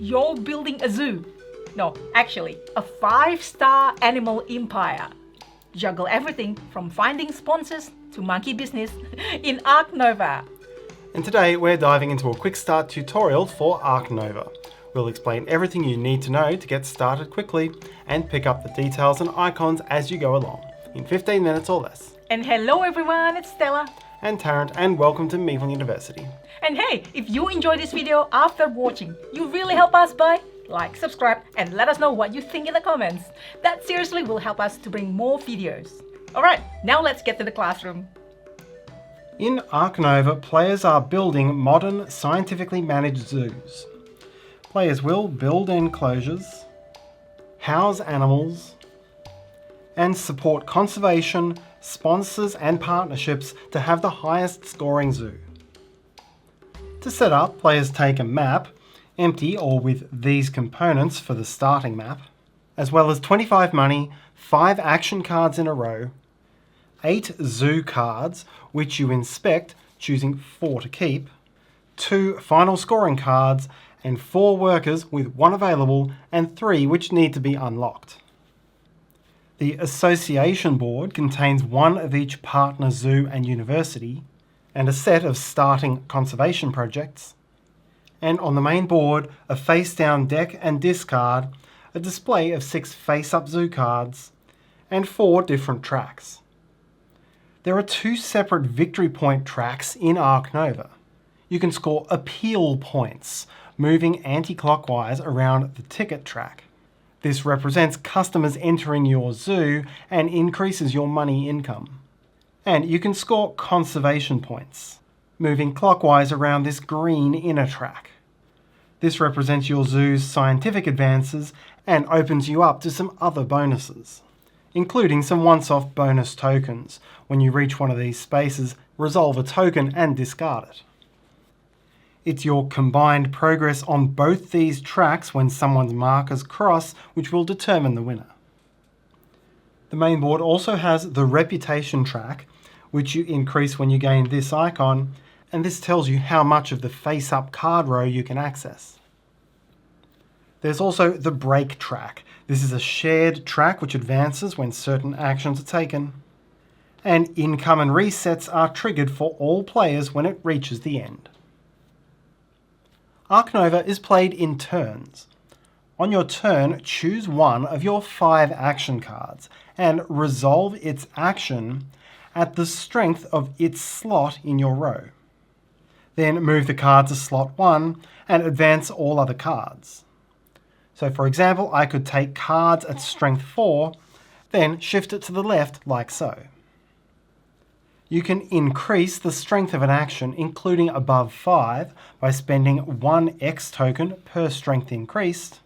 You're building a zoo. No, actually, a 5-star animal empire. Juggle everything from finding sponsors to monkey business in Ark Nova. And today we're diving into a quick start tutorial for Ark Nova. We'll explain everything you need to know to get started quickly and pick up the details and icons as you go along, in 15 minutes or less. And hello everyone, it's Stella. And Tarrant, and welcome to Meeple University. And hey, if you enjoyed this video after watching, you really help us by like, subscribe, and let us know what you think in the comments. That seriously will help us to bring more videos. Alright, now let's get to the classroom. In Ark Nova, players are building modern, scientifically managed zoos. Players will build enclosures, house animals, and support conservation, sponsors and partnerships to have the highest scoring zoo. To set up, players take a map, empty or with these components for the starting map, as well as 25 money, 5 action cards in a row, 8 zoo cards, which you inspect, choosing 4 to keep, 2 final scoring cards, and 4 workers with 1 available and 3 which need to be unlocked. The association board contains 1 of each partner zoo and university, and a set of starting conservation projects, and on the main board a face-down deck and discard, a display of 6 face-up zoo cards, and 4 different tracks. There are 2 separate victory point tracks in Ark Nova. You can score appeal points, moving anti-clockwise around the ticket track. This represents customers entering your zoo and increases your money income. And you can score conservation points, moving clockwise around this green inner track. This represents your zoo's scientific advances and opens you up to some other bonuses, including some once-off bonus tokens. When you reach one of these spaces, resolve a token and discard it. It's your combined progress on both these tracks when someone's markers cross which will determine the winner. The main board also has the reputation track, which you increase when you gain this icon, and this tells you how much of the face-up card row you can access. There's also the break track. This is a shared track which advances when certain actions are taken, and income and resets are triggered for all players when it reaches the end. Ark Nova is played in turns. On your turn, choose 1 of your 5 action cards and resolve its action at the strength of its slot in your row. Then move the card to slot 1 and advance all other cards. So for example, I could take cards at strength 4, then shift it to the left like so. You can increase the strength of an action, including above 5, by spending 1 X token per strength increased.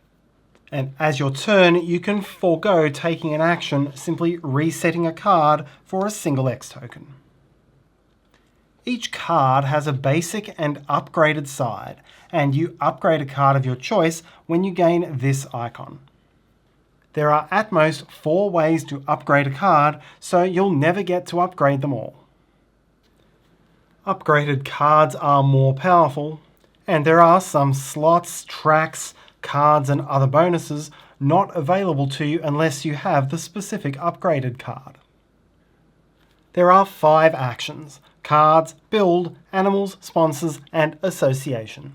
And as your turn, you can forego taking an action, simply resetting a card for a single X token. Each card has a basic and upgraded side, and you upgrade a card of your choice when you gain this icon. There are at most 4 ways to upgrade a card, so you'll never get to upgrade them all. Upgraded cards are more powerful, and there are some slots, tracks, cards and other bonuses not available to you unless you have the specific upgraded card. There are 5 actions: cards, build, animals, sponsors, and association.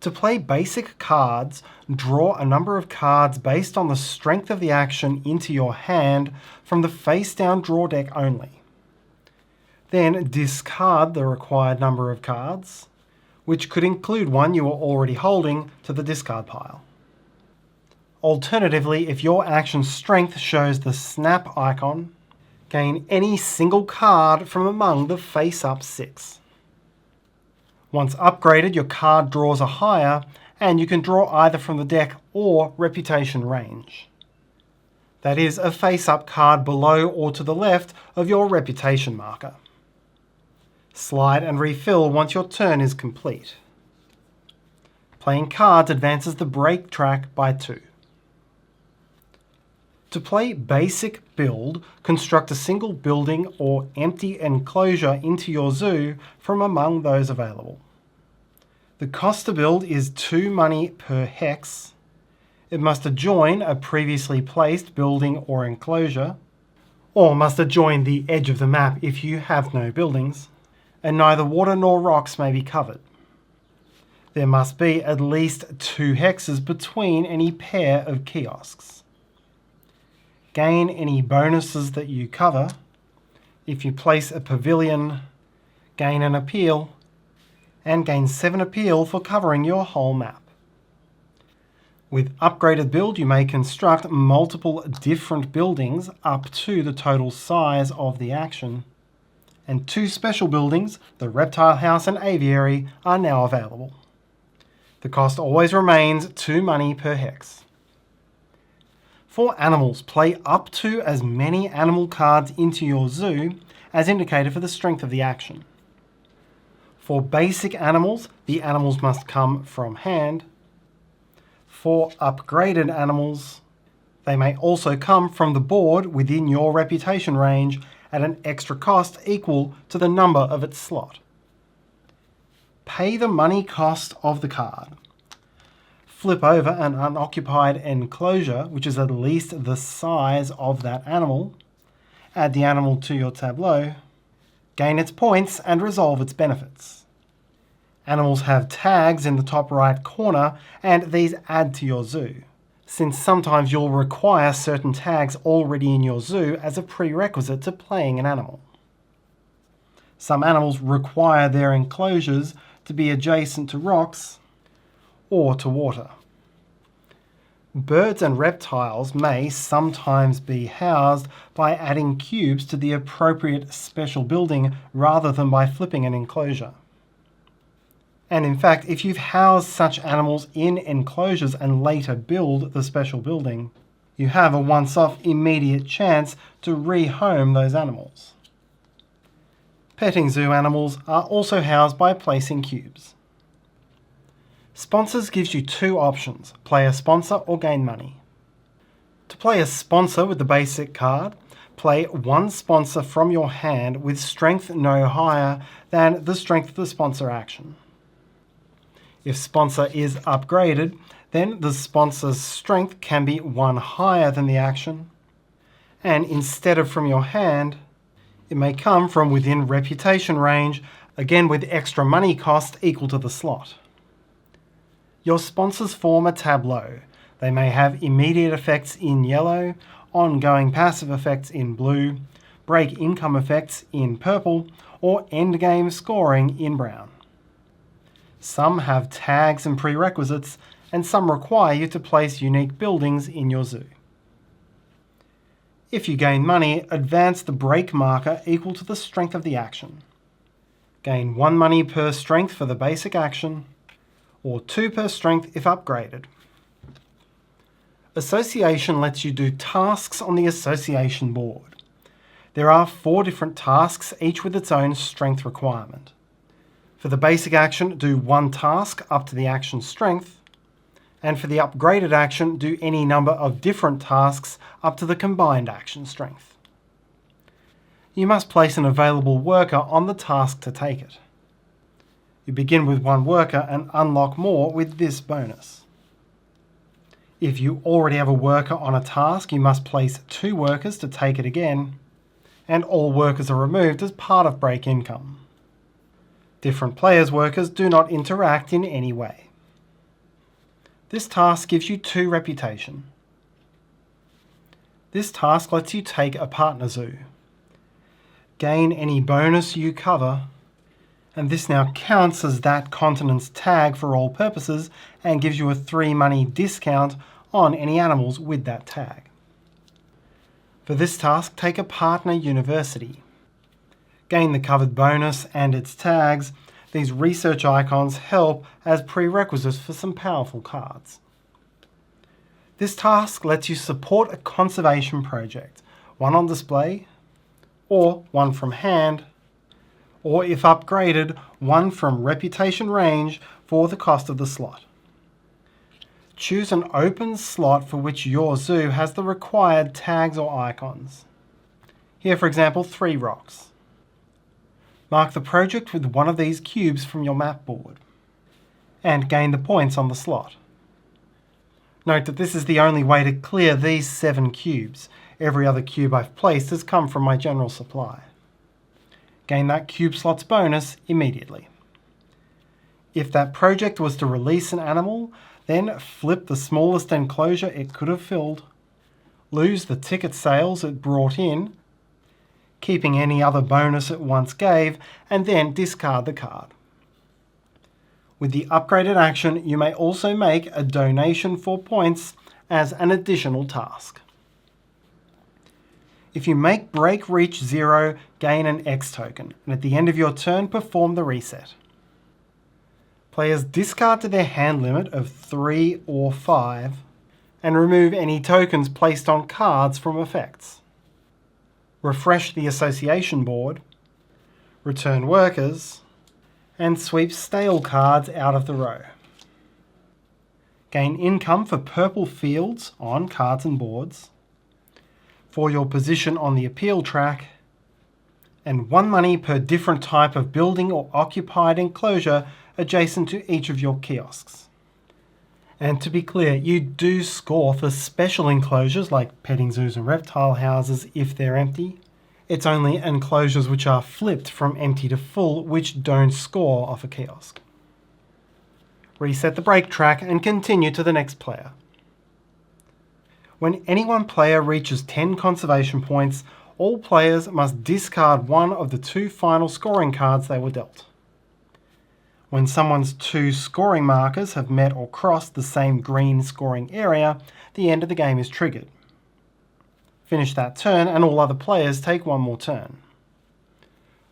To play basic cards, draw a number of cards based on the strength of the action into your hand from the face-down draw deck only. Then discard the required number of cards, which could include one you are already holding, to the discard pile. Alternatively, if your action's strength shows the snap icon, gain any single card from among the face-up 6. Once upgraded, your card draws are higher, and you can draw either from the deck or reputation range. That is, a face-up card below or to the left of your reputation marker. Slide and refill once your turn is complete. Playing cards advances the break track by 2. To play basic build, construct a single building or empty enclosure into your zoo from among those available. The The cost to build is 2 money per hex. It must adjoin a previously placed building or enclosure, or must adjoin the edge of the map if you have no buildings, and neither water nor rocks may be covered. There must be at least 2 hexes between any pair of kiosks. Gain any bonuses that you cover. If you place a pavilion, gain an appeal, and gain 7 appeal for covering your whole map. With upgraded build, you may construct multiple different buildings up to the total size of the action. And 2 special buildings, the reptile house and aviary, are now available. The cost always remains 2 money per hex. For animals, play up to as many animal cards into your zoo as indicated for the strength of the action. For basic animals, the animals must come from hand. For upgraded animals, they may also come from the board within your reputation range at an extra cost equal to the number of its slot. Pay the money cost of the card. Flip over an unoccupied enclosure, which is at least the size of that animal. Add the animal to your tableau. Gain its points and resolve its benefits. Animals have tags in the top right corner, and these add to your zoo, since sometimes you'll require certain tags already in your zoo as a prerequisite to playing an animal. Some animals require their enclosures to be adjacent to rocks or to water. Birds and reptiles may sometimes be housed by adding cubes to the appropriate special building rather than by flipping an enclosure. And in fact, if you've housed such animals in enclosures and later build the special building, you have a once-off immediate chance to rehome those animals. Petting zoo animals are also housed by placing cubes. Sponsors gives you 2 options, play a sponsor or gain money. To play a sponsor with the basic card, play 1 sponsor from your hand with strength no higher than the strength of the sponsor action. If sponsor is upgraded, then the sponsor's strength can be 1 higher than the action, and instead of from your hand, it may come from within reputation range, again with extra money cost equal to the slot. Your sponsors form a tableau. They may have immediate effects in yellow, ongoing passive effects in blue, break income effects in purple, or endgame scoring in brown. Some have tags and prerequisites, and some require you to place unique buildings in your zoo. If you gain money, advance the break marker equal to the strength of the action. Gain 1 money per strength for the basic action, or 2 per strength if upgraded. Association lets you do tasks on the association board. There are 4 different tasks, each with its own strength requirement. For the basic action, do 1 task up to the action strength, and for the upgraded action, do any number of different tasks up to the combined action strength. You must place an available worker on the task to take it. You begin with 1 worker and unlock more with this bonus. If you already have a worker on a task, you must place 2 workers to take it again, and all workers are removed as part of break income. Different players' workers do not interact in any way. This task gives you 2 reputation. This task lets you take a partner zoo. Gain any bonus you cover, and this now counts as that continent's tag for all purposes and gives you a 3 money discount on any animals with that tag. For this task, take a partner university. Gain the covered bonus and its tags. These research icons help as prerequisites for some powerful cards. This task lets you support a conservation project, 1 on display, or 1 from hand, or if upgraded, 1 from reputation range for the cost of the slot. Choose an open slot for which your zoo has the required tags or icons. Here, for example, 3 rocks. Mark the project with 1 of these cubes from your map board. and gain the points on the slot. Note that this is the only way to clear these 7 cubes. Every other cube I've placed has come from my general supply. Gain that cube slots bonus immediately. If that project was to release an animal, then flip the smallest enclosure it could have filled, lose the ticket sales it brought in, keeping any other bonus it once gave, and then discard the card. With the upgraded action, you may also make a donation for points as an additional task. If you make break reach 0, gain an X token, and at the end of your turn perform the reset. Players discard to their hand limit of 3 or 5 and remove any tokens placed on cards from effects. Refresh the association board, return workers, and sweep stale cards out of the row. Gain income for purple fields on cards and boards, for your position on the appeal track, and 1 money per different type of building or occupied enclosure adjacent to each of your kiosks. And to be clear, you do score for special enclosures like petting zoos and reptile houses if they're empty. It's only enclosures which are flipped from empty to full which don't score off a kiosk. Reset the break track and continue to the next player. When any one player reaches 10 conservation points, all players must discard one of the 2 final scoring cards they were dealt. When someone's 2 scoring markers have met or crossed the same green scoring area, the end of the game is triggered. Finish that turn and all other players take 1 more turn.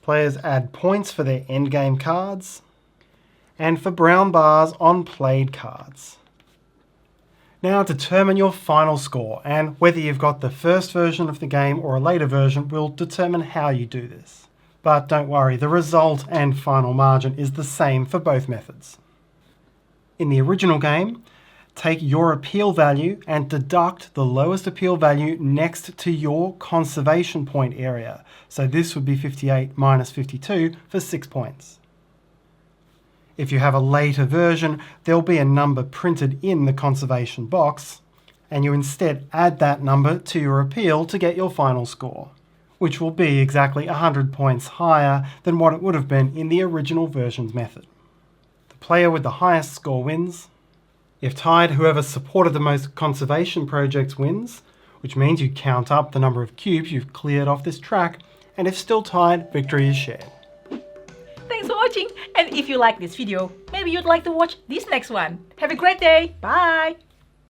Players add points for their endgame cards and for brown bars on played cards. Now determine your final score, and whether you've got the first version of the game or a later version will determine how you do this. But don't worry, the result and final margin is the same for both methods. In the original game, take your appeal value and deduct the lowest appeal value next to your conservation point area. So this would be 58 minus 52 for 6 points. If you have a later version, there'll be a number printed in the conservation box, and you instead add that number to your appeal to get your final score, which will be exactly 100 points higher than what it would have been in the original version's method. The player with the highest score wins. If tied, whoever supported the most conservation projects wins, which means you count up the number of cubes you've cleared off this track, and if still tied, victory is shared. Thanks for watching, and if you like this video, maybe you'd like to watch this next one. Have a great day, bye!